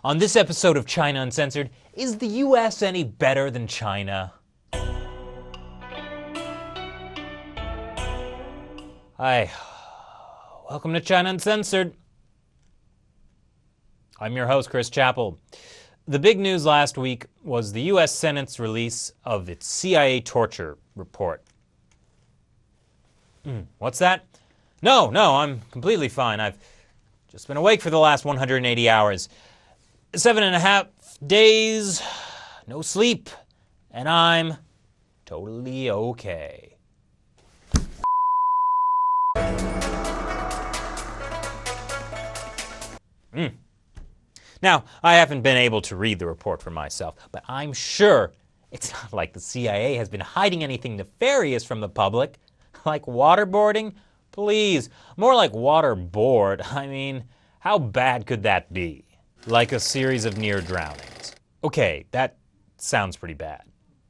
On this episode of China Uncensored, is the US any better than China? Hi, welcome to China Uncensored. I'm your host, Chris Chappell. The big news last week was the US Senate's release of its CIA torture report. What's that? No, I'm completely fine. I've just been awake for the last 180 hours. 7.5 days, no sleep, and I'm totally okay. Now, I haven't been able to read the report for myself, but I'm sure it's not like the CIA has been hiding anything nefarious from the public. Like waterboarding? Please, more like waterboard. I mean, how bad could that be? Like a series of near drownings. Okay, that sounds pretty bad.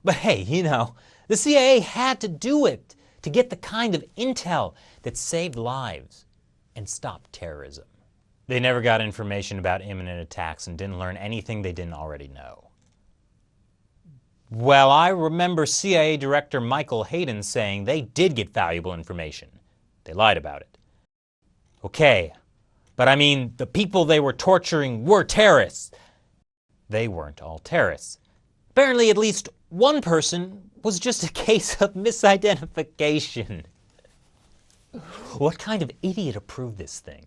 But hey, the CIA had to do it to get the kind of intel that saved lives and stopped terrorism. They never got information about imminent attacks and didn't learn anything they didn't already know. Well, I remember CIA Director Michael Hayden saying they did get valuable information. They lied about it. Okay, but I mean, the people they were torturing were terrorists. They weren't all terrorists. Apparently, at least one person was just a case of misidentification. What kind of idiot approved this thing?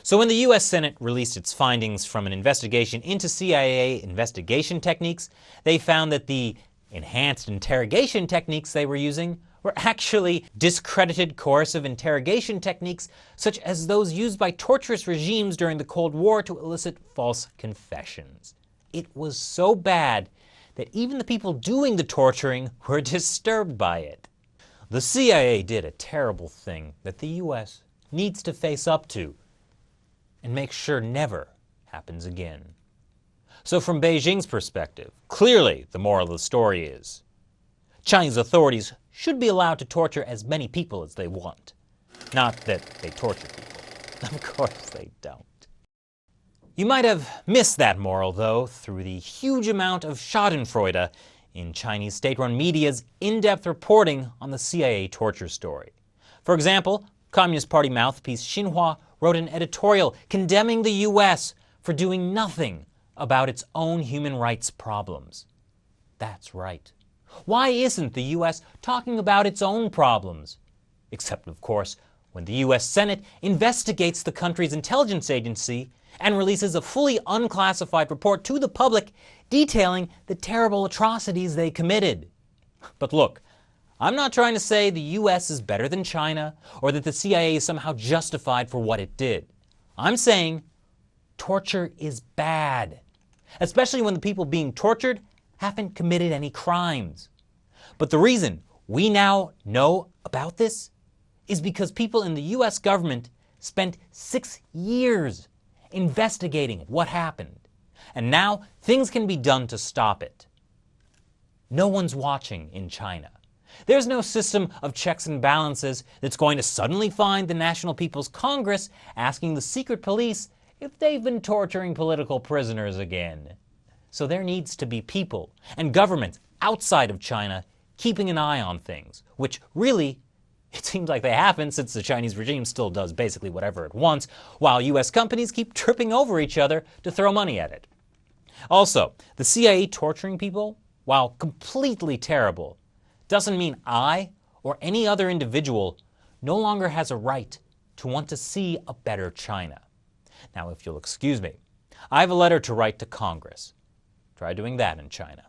So when the US Senate released its findings from an investigation into CIA investigation techniques, they found that the enhanced interrogation techniques they were using were actually discredited coercive interrogation techniques such as those used by torturous regimes during the Cold War to elicit false confessions. It was so bad that even the people doing the torturing were disturbed by it. The CIA did a terrible thing that the US needs to face up to and make sure never happens again. So from Beijing's perspective, clearly the moral of the story is Chinese authorities should be allowed to torture as many people as they want. Not that they torture people. Of course they don't. You might have missed that moral, though, through the huge amount of schadenfreude in Chinese state-run media's in-depth reporting on the CIA torture story. For example, Communist Party mouthpiece Xinhua wrote an editorial condemning the US for doing nothing about its own human rights problems. That's right. Why isn't the US talking about its own problems? Except, of course, when the US Senate investigates the country's intelligence agency and releases a fully unclassified report to the public detailing the terrible atrocities they committed. But look, I'm not trying to say the US is better than China or that the CIA is somehow justified for what it did. I'm saying torture is bad, especially when the people being tortured haven't committed any crimes. But the reason we now know about this is because people in the US government spent 6 years investigating what happened. And now things can be done to stop it. No one's watching in China. There's no system of checks and balances that's going to suddenly find the National People's Congress asking the secret police if they've been torturing political prisoners again. So there needs to be people and governments outside of China keeping an eye on things, which really, it seems like they haven't since the Chinese regime still does basically whatever it wants, while US companies keep tripping over each other to throw money at it. Also, the CIA torturing people, while completely terrible, doesn't mean I or any other individual no longer has a right to want to see a better China. Now, if you'll excuse me, I have a letter to write to Congress. Try doing that in China.